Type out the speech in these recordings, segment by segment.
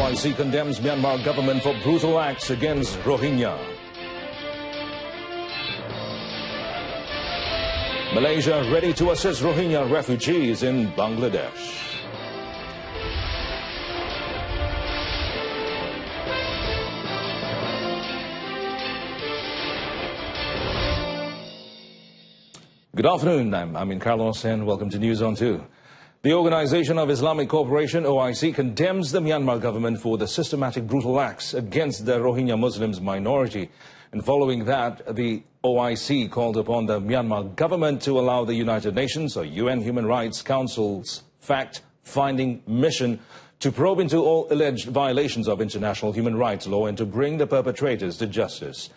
OIC condemns Myanmar government for brutal acts against Rohingya. Malaysia ready to assist Rohingya refugees in Bangladesh. Good afternoon, I'm Amin Carlos and welcome to News on 2. The Organization of Islamic Cooperation, OIC, condemns the Myanmar government for the systematic brutal acts against the Rohingya Muslims minority. And following that, the OIC called upon the Myanmar government to allow the United Nations or UN Human Rights Council's fact-finding mission to probe into all alleged violations of international human rights law and to bring the perpetrators to justice.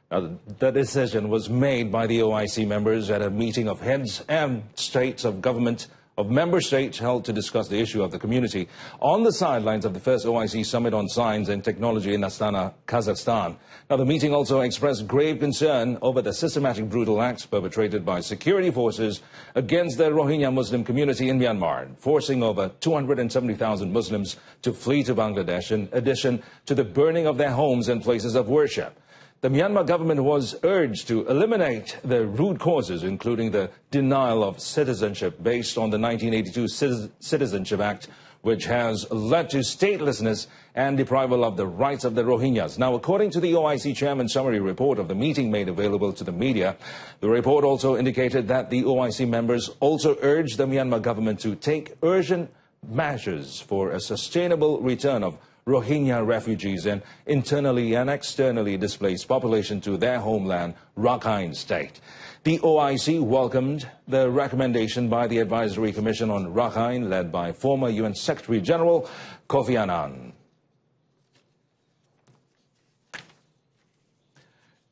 Now, the decision was made by the OIC members at a meeting of heads and states of government of member states held to discuss the issue of the community on the sidelines of the first OIC Summit on Science and Technology in Astana, Kazakhstan. Now, the meeting also expressed grave concern over the systematic brutal acts perpetrated by security forces against the Rohingya Muslim community in Myanmar, forcing over 270,000 Muslims to flee to Bangladesh in addition to the burning of their homes and places of worship. The Myanmar government was urged to eliminate the root causes, including the denial of citizenship based on the 1982 Citizenship Act, which has led to statelessness and deprival of the rights of the Rohingyas. Now, according to the OIC chairman's summary report of the meeting made available to the media, the report also indicated that the OIC members also urged the Myanmar government to take urgent measures for a sustainable return of Rohingya refugees and internally and externally displaced population to their homeland, Rakhine State. The OIC welcomed the recommendation by the Advisory Commission on Rakhine, led by former UN Secretary General Kofi Annan.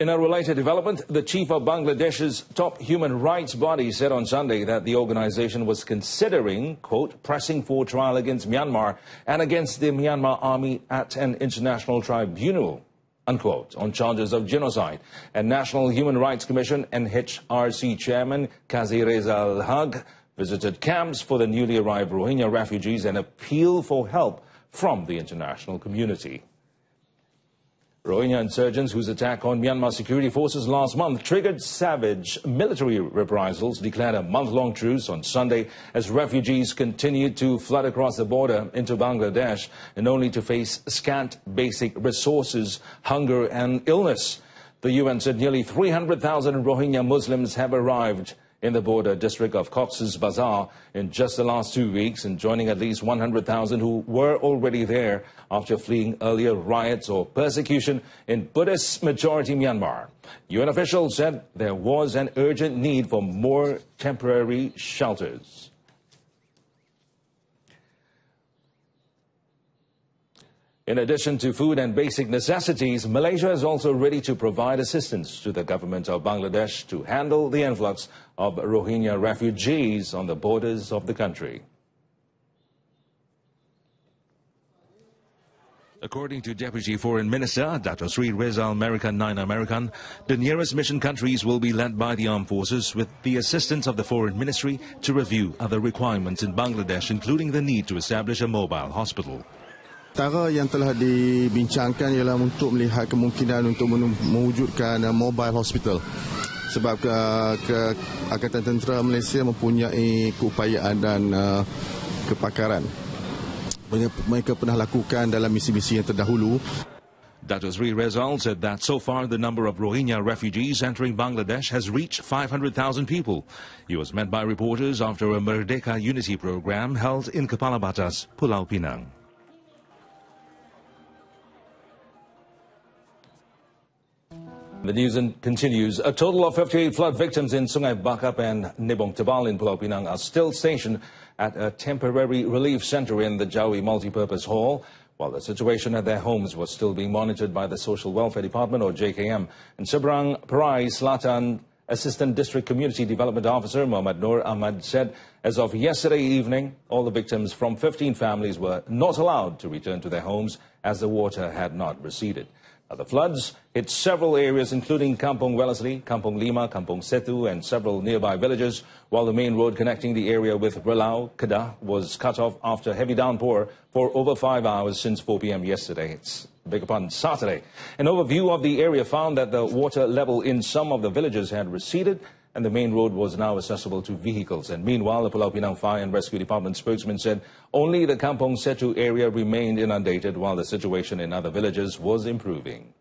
In a related development, the chief of Bangladesh's top human rights body said on Sunday that the organization was considering, quote, pressing for trial against Myanmar and against the Myanmar army at an international tribunal, unquote, on charges of genocide. And National Human Rights Commission NHRC chairman Kazi Reza Al-Haq visited camps for the newly arrived Rohingya refugees and appealed for help from the international community. Rohingya insurgents whose attack on Myanmar security forces last month triggered savage military reprisals declared a month-long truce on Sunday as refugees continued to flood across the border into Bangladesh and only to face scant basic resources, hunger and illness. The UN said nearly 300,000 Rohingya Muslims have arrived in the border district of Cox's Bazar in just the last 2 weeks, and joining at least 100,000 who were already there after fleeing earlier riots or persecution in Buddhist-majority Myanmar. UN officials said there was an urgent need for more temporary shelters. In addition to food and basic necessities, Malaysia is also ready to provide assistance to the government of Bangladesh to handle the influx of Rohingya refugees on the borders of the country. According to Deputy Foreign Minister Dato Sri Rizal American 9 American, the nearest mission countries will be led by the armed forces with the assistance of the Foreign Ministry to review other requirements in Bangladesh, including the need to establish a mobile hospital. Antara yang telah dibincangkan ialah untuk melihat kemungkinan untuk mewujudkan mobile hospital. Sebab Angkatan Tentera Malaysia mempunyai keupayaan dan kepakaran. Mereka pernah lakukan dalam misi-misi yang terdahulu. Dato Sri Rizal said that so far the number of Rohingya refugees entering Bangladesh has reached 500,000 people. He was met by reporters after a Merdeka Unity program held in Kepala Batas, Pulau Pinang. The news continues. A total of 58 flood victims in Sungai Bakap and Nibong Tebal in Pulau Pinang are still stationed at a temporary relief center in the Jawi Multipurpose Hall, while the situation at their homes was still being monitored by the Social Welfare Department, or JKM. And Seberang Perai Selatan Assistant District Community Development Officer Muhammad Nur Ahmad said as of yesterday evening, all the victims from 15 families were not allowed to return to their homes as the water had not receded. The floods hit several areas, including Kampung Wellesley, Kampung Lima, Kampung Setu, and several nearby villages, while the main road connecting the area with Relau, Kedah, was cut off after heavy downpour for over 5 hours since 4 p.m. yesterday. Saturday. An overview of the area found that the water level in some of the villages had receded, and the main road was now accessible to vehicles. And meanwhile, the Pulau Pinang Fire and Rescue Department spokesman said only the Kampung Setu area remained inundated, while the situation in other villages was improving.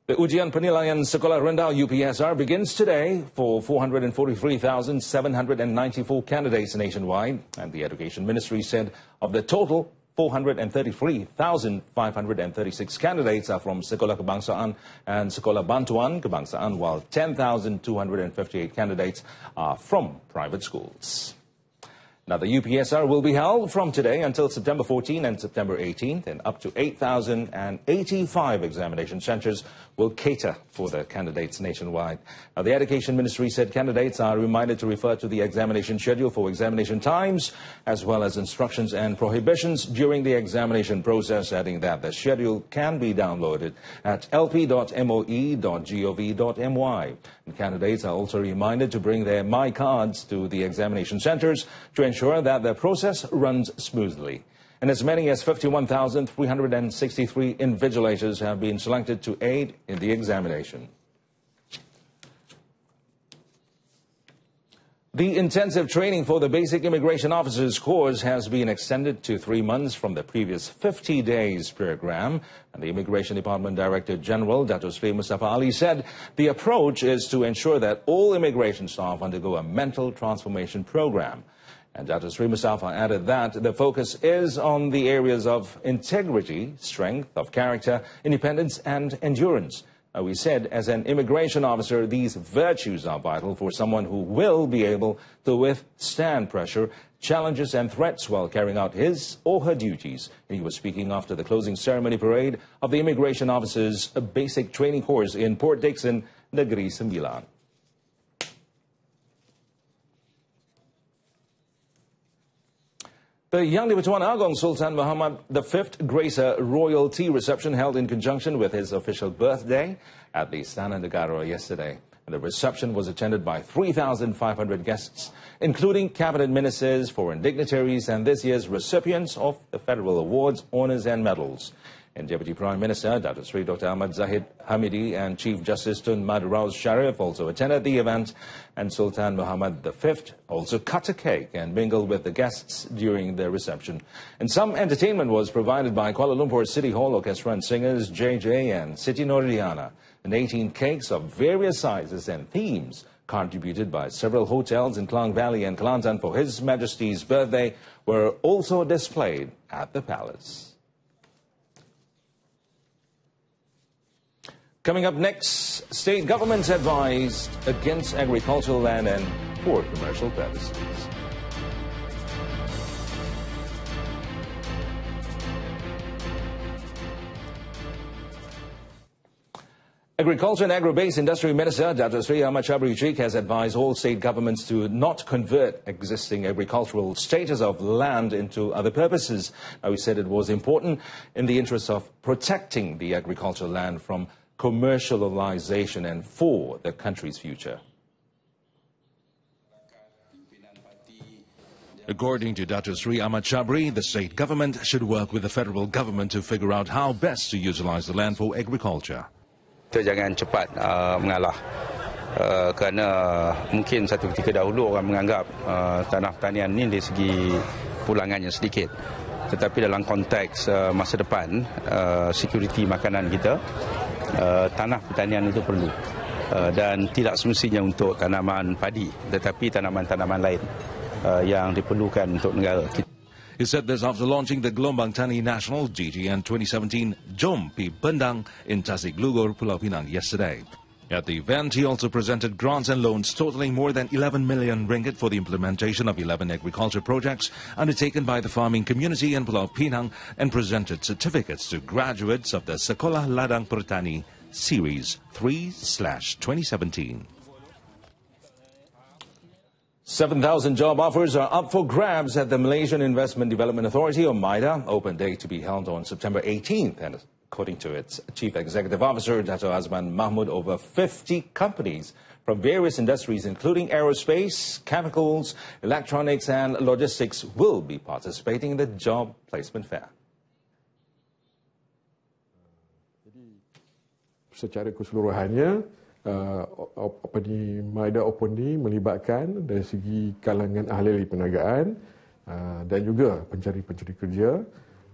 The Ujian Penilaian Sekolah Rendah UPSR begins today for 443,794 candidates nationwide, and the Education Ministry said of the total, 433,536 candidates are from Sekolah Kebangsaan and Sekolah Bantuan Kebangsaan, while 10,258 candidates are from private schools. Now, the UPSR will be held from today until September 14 and September 18th, and up to 8,085 examination centres will cater for the candidates nationwide. Now, the Education Ministry said candidates are reminded to refer to the examination schedule for examination times, as well as instructions and prohibitions during the examination process, adding that the schedule can be downloaded at lp.moe.gov.my. And candidates are also reminded to bring their My Cards to the examination centres to ensure that the process runs smoothly. And as many as 51,363 invigilators have been selected to aid in the examination. The intensive training for the Basic Immigration Officers course has been extended to 3 months from the previous 50 days program. And the Immigration Department Director General, Dato Sri Mustafa Ali, said the approach is to ensure that all immigration staff undergo a mental transformation program. And Dato Sri Mustafa added that the focus is on the areas of integrity, strength of character, independence and endurance. We said, as an immigration officer, these virtues are vital for someone who will be able to withstand pressure, challenges and threats while carrying out his or her duties. He was speaking after the closing ceremony parade of the Immigration Officers Basic Training Course in Port Dickson, Negeri Sembilan. The Yang di-Pertuan Agong Sultan Muhammad V Gracer Royal Tea Reception held in conjunction with his official birthday at the Istana Negara yesterday. And the reception was attended by 3,500 guests, including cabinet ministers, foreign dignitaries, and this year's recipients of the federal awards, honors, and medals. And Deputy Prime Minister Dato Sri Dr. Ahmad Zahid Hamidi and Chief Justice Tun Madharouz Sharif also attended the event, and Sultan Muhammad V also cut a cake and mingled with the guests during the reception. And some entertainment was provided by Kuala Lumpur City Hall Orchestra and singers JJ and Siti Nurdiana. And 18 cakes of various sizes and themes contributed by several hotels in Klang Valley and Kelantan for His Majesty's birthday were also displayed at the palace. Coming up next, state governments advised against agricultural land and for commercial purposes. Agriculture and Agro-Based Industry Minister Dato Sri Ahmad Syabri has advised all state governments to not convert existing agricultural status of land into other purposes. Now, he said it was important in the interest of protecting the agricultural land from commercialization and for the country's future. According to Dato Sri Ahmad Syabri, the state government should work with the federal government to figure out how best to utilize the land for agriculture. Kita jangan cepat mengalah kerana mungkin satu ketika dahulu orang menganggap tanah pertanian ini dari segi pulangannya sedikit. Tetapi dalam konteks masa depan security makanan kita, tanah pertanian itu perlu, dan tidak semestinya untuk tanaman padi, tetapi tanaman-tanaman lain yang diperlukan untuk negara kita. He said this after launching the Gelombang Tani National GTN 2017 Jom Pi Bendang in Tasik Lugur, Pulau Pinang yesterday. At the event, he also presented grants and loans totaling more than 11 million ringgit for the implementation of 11 agriculture projects undertaken by the farming community in Pulau Pinang and presented certificates to graduates of the Sekolah Ladang Pertani Series 3/2017. 7,000 job offers are up for grabs at the Malaysian Investment Development Authority, or MIDA, open day to be held on September 18th. And according to its Chief Executive Officer, Dato' Azman Mahmud, over 50 companies from various industries, including aerospace, chemicals, electronics and logistics, will be participating in the job placement fair. Secara keseluruhannya, MIDA Open Day melibatkan dari segi kalangan ahli perniagaan dan juga pencari kerja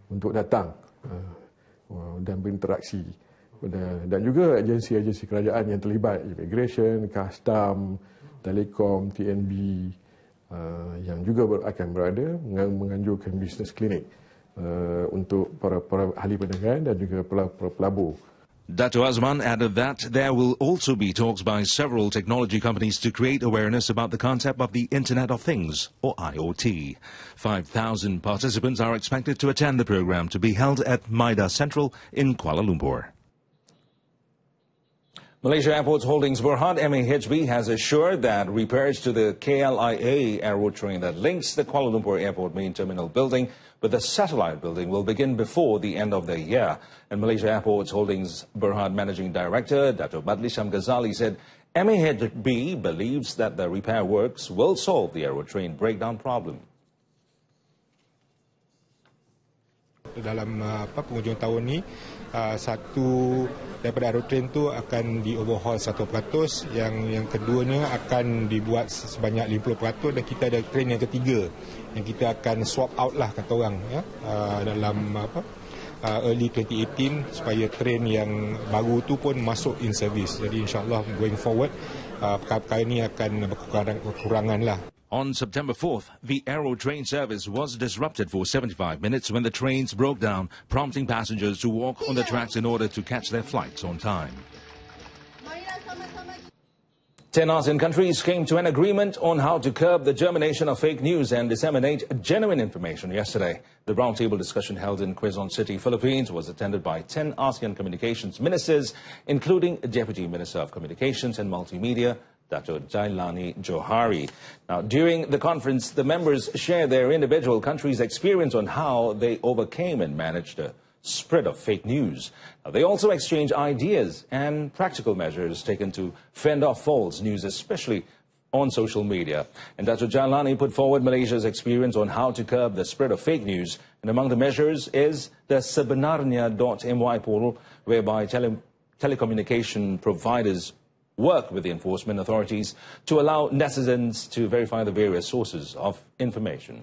untuk datang dan berinteraksi, dan juga agensi-agensi kerajaan yang terlibat, immigration, custom, telekom, TNB, yang juga akan berada menganjurkan business clinic untuk para ahli perniagaan dan juga pelabur. Dato' Azman added that there will also be talks by several technology companies to create awareness about the concept of the Internet of Things, or IoT. 5,000 participants are expected to attend the program, to be held at MIDA Central in Kuala Lumpur. Malaysia Airports Holdings Berhad MAHB has assured that repairs to the KLIA aero train that links the Kuala Lumpur Airport main terminal building with the satellite building will begin before the end of the year. And Malaysia Airports Holdings Berhad Managing Director Dato' Badlisham Ghazali said MAHB believes that the repair works will solve the aero train breakdown problem. Dalam penghujung tahun ni, satu daripada aerotrain tu akan di overhaul 100%, yang keduanya akan dibuat sebanyak 50%, dan kita ada train yang ketiga yang kita akan swap out lah kata orang ya, dalam early 2018 supaya train yang baru tu pun masuk in service. Jadi insyaAllah going forward perkara-perkara ini akan berkurangan lah. On September 4th, the aero train service was disrupted for 75 minutes when the trains broke down, prompting passengers to walk on the tracks in order to catch their flights on time. 10 ASEAN countries came to an agreement on how to curb the germination of fake news and disseminate genuine information yesterday. The roundtable discussion held in Quezon City, Philippines, was attended by 10 ASEAN communications ministers, including Deputy Minister of Communications and Multimedia, Dato' Jailani Johari. Now, during the conference, the members shared their individual countries' experience on how they overcame and managed the spread of fake news. Now, they also exchanged ideas and practical measures taken to fend off false news, especially on social media. And Dato' Jailani put forward Malaysia's experience on how to curb the spread of fake news. And among the measures is the sebenarnya.my portal, whereby telecommunication providers work with the enforcement authorities to allow netizens to verify the various sources of information.